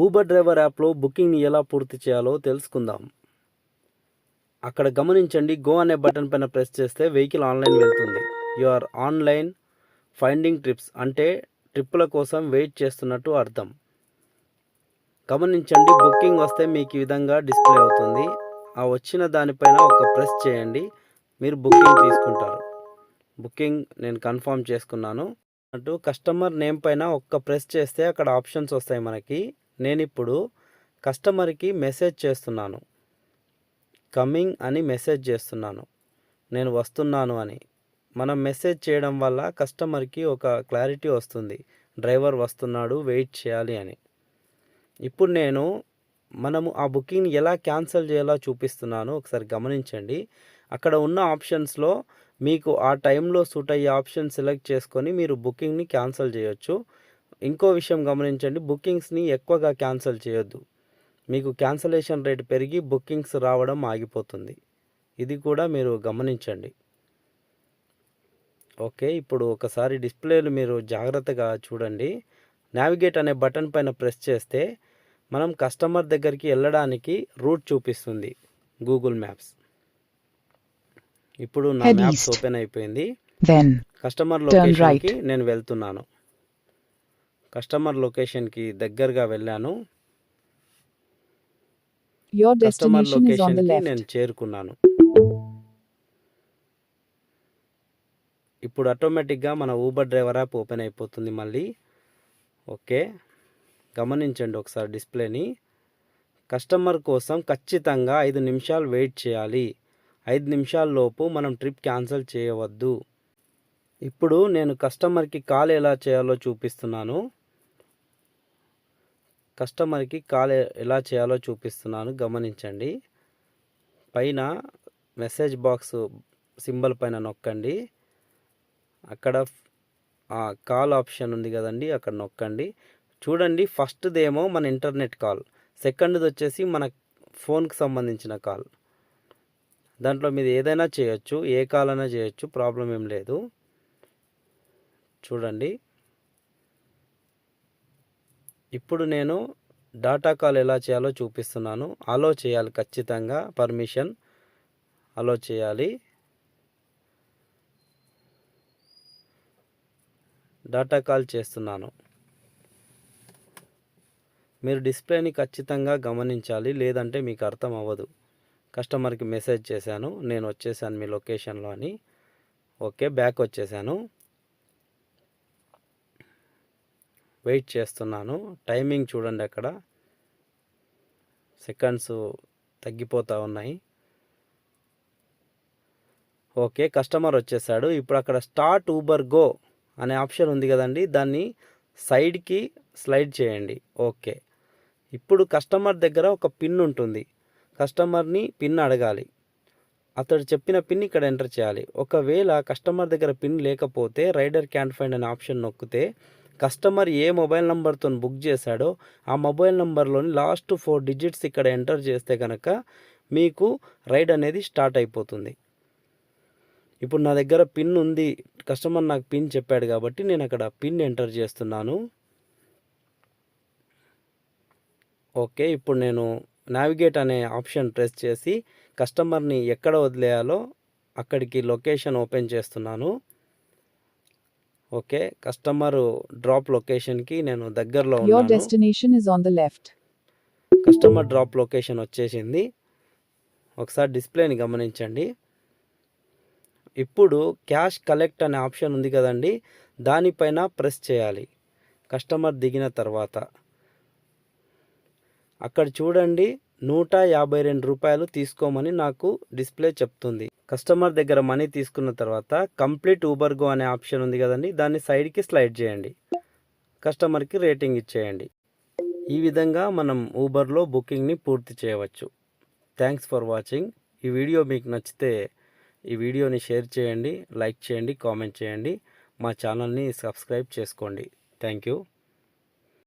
Uber driver యాప్లో బుకింగ్ని ఎలా పూర్తి చేయాలో తెలుసుకుందాం. అక్కడ గమనించండి, గో అనే బటన్ పైన ప్రెస్ చేస్తే వెహికల్ ఆన్లైన్ వెళ్తుంది. You are online finding trips అంటే ట్రిప్పుల కోసం వెయిట్ చేస్తున్నట్టు అర్థం. గమనించండి, బుకింగ్ వస్తే మీకు ఈ విధంగా డిస్ప్లే అవుతుంది. ఆ వచ్చిన దానిపైన ఒక ప్రెస్ చేయండి, మీరు బుకింగ్ తీసుకుంటారు. బుకింగ్ నేను కన్ఫర్మ్ చేసుకున్నాను. అంటూ కస్టమర్ నేమ్ పైన ఒక్క ప్రెస్ చేస్తే అక్కడ ఆప్షన్స్ వస్తాయి మనకి. నేను ఇప్పుడు కస్టమర్కి మెసేజ్ చేస్తున్నాను, కమింగ్ అని మెసేజ్ చేస్తున్నాను, నేను వస్తున్నాను అని. మనం మెసేజ్ చేయడం వల్ల కస్టమర్కి ఒక క్లారిటీ వస్తుంది, డ్రైవర్ వస్తున్నాడు, వెయిట్ చేయాలి అని. ఇప్పుడు మనము ఆ బుకింగ్ని ఎలా క్యాన్సిల్ చేయాలో చూపిస్తున్నాను, ఒకసారి గమనించండి. అక్కడ ఉన్న ఆప్షన్స్లో మీకు ఆ టైంలో సూట్ అయ్యే ఆప్షన్ సెలెక్ట్ చేసుకొని మీరు బుకింగ్ని క్యాన్సిల్ చేయొచ్చు. ఇంకో విషయం గమనించండి, బుకింగ్స్ని ఎక్కువగా క్యాన్సిల్ చేయొద్దు. మీకు క్యాన్సిలేషన్ రేట్ పెరిగి బుకింగ్స్ రావడం ఆగిపోతుంది. ఇది కూడా మీరు గమనించండి. ఓకే, ఇప్పుడు ఒకసారి డిస్ప్లేలు మీరు జాగ్రత్తగా చూడండి. నావిగేట్ అనే బటన్ పైన ప్రెస్ చేస్తే మనం కస్టమర్ దగ్గరికి వెళ్ళడానికి రూట్ చూపిస్తుంది గూగుల్ మ్యాప్స్. ఇప్పుడు నా మ్యాప్స్ ఓపెన్ అయిపోయింది. కస్టమర్ లొకేషన్కి నేను వెళ్తున్నాను. కస్టమర్ లొకేషన్కి దగ్గరగా వెళ్ళాను. కస్టమర్ లొకేషన్కి నేను చేరుకున్నాను. ఇప్పుడు ఆటోమేటిక్గా మన ఊబర్ డ్రైవర్ యాప్ ఓపెన్ అయిపోతుంది మళ్ళీ. ఓకే, గమనించండి ఒకసారి డిస్ప్లేని. కస్టమర్ కోసం ఖచ్చితంగా 5 నిమిషాలు వెయిట్ చేయాలి. 5 నిమిషాల లోపు మనం ట్రిప్ క్యాన్సిల్ చేయవద్దు. ఇప్పుడు నేను కస్టమర్కి కాల్ ఎలా చేయాలో చూపిస్తున్నాను. గమనించండి. పైన మెసేజ్ బాక్స్ సింబల్ పైన నొక్కండి. అక్కడ కాల్ ఆప్షన్ ఉంది కదండి, అక్కడ నొక్కండి. చూడండి, ఫస్ట్దేమో మన ఇంటర్నెట్ కాల్, సెకండ్ది వచ్చేసి మన ఫోన్కి సంబంధించిన కాల్. దాంట్లో మీరు ఏదైనా చేయొచ్చు, ఏ కాల్ అయినా చేయొచ్చు, ప్రాబ్లం ఏం లేదు. చూడండి, ఇప్పుడు నేను డాటా కాల్ ఎలా చేయాలో చూపిస్తున్నాను. అలో చేయాలి, ఖచ్చితంగా పర్మిషన్ అలో చేయాలి. డాటా కాల్ చేస్తున్నాను. మీరు డిస్ప్లేని ఖచ్చితంగా గమనించాలి, లేదంటే మీకు అర్థం అవ్వదు. కస్టమర్కి మెసేజ్ చేశాను, నేను వచ్చేసాను మీ లొకేషన్లో అని. ఓకే, బ్యాక్ వచ్చేసాను. వెయిట్ చేస్తున్నాను. టైమింగ్ చూడండి, అక్కడ సెకండ్స్ తగ్గిపోతూ ఉన్నాయి. ఓకే, కస్టమర్ వచ్చేసాడు. ఇప్పుడు అక్కడ స్టార్ట్ ఊబర్ గో అనే ఆప్షన్ ఉంది కదండి, దాన్ని సైడ్కి స్లైడ్ చేయండి. ఓకే, ఇప్పుడు కస్టమర్ దగ్గర ఒక పిన్ ఉంటుంది. కస్టమర్ని పిన్ అడగాలి. అతడు చెప్పిన పిన్ ఇక్కడ ఎంటర్ చేయాలి. ఒకవేళ కస్టమర్ దగ్గర పిన్ లేకపోతే రైడర్ క్యాన్ ఫైండ్ అనే ఆప్షన్ నొక్కితే కస్టమర్ ఏ మొబైల్ నెంబర్తో బుక్ చేశాడో ఆ మొబైల్ నెంబర్లోని లాస్ట్ 4 డిజిట్స్ ఇక్కడ ఎంటర్ చేస్తే కనుక మీకు రైడ్ అనేది స్టార్ట్ అయిపోతుంది. ఇప్పుడు నా దగ్గర పిన్ ఉంది, కస్టమర్ నాకు పిన్ చెప్పాడు కాబట్టి నేను అక్కడ పిన్ ఎంటర్ చేస్తున్నాను. ఓకే, ఇప్పుడు నేను నావిగేట్ అనే ఆప్షన్ ప్రెస్ చేసి కస్టమర్ని ఎక్కడ వదిలేయాలో అక్కడికి లొకేషన్ ఓపెన్ చేస్తున్నాను. ఓకే, కస్టమర్ డ్రాప్ లొకేషన్కి నేను దగ్గరలో ఉన్నాను. కస్టమర్ డ్రాప్ లొకేషన్ వచ్చేసింది. ఒకసారి డిస్ప్లేని గమనించండి. ఇప్పుడు క్యాష్ కలెక్ట్ అనే ఆప్షన్ ఉంది కదండి, దానిపైన ప్రెస్ చేయాలి. కస్టమర్ దిగిన తర్వాత అక్కడ చూడండి, 152 రూపాయలు తీసుకోమని నాకు డిస్ప్లే చెప్తుంది. కస్టమర్ దగ్గర మనీ తీసుకున్న తర్వాత కంప్లీట్ ఊబర్ గో అనే ఆప్షన్ ఉంది కదండి, దాన్ని సైడ్కి స్లైడ్ చేయండి. కస్టమర్కి రేటింగ్ ఇచ్చేయండి. ఈ విధంగా మనం ఊబర్లో బుకింగ్ని పూర్తి చేయవచ్చు. Thanks for watching. ఈ వీడియో మీకు నచ్చితే ఈ వీడియోని షేర్ చేయండి, లైక్ చేయండి, కామెంట్ చేయండి. మా ఛానల్ని సబ్స్క్రైబ్ చేసుకోండి. Thank you.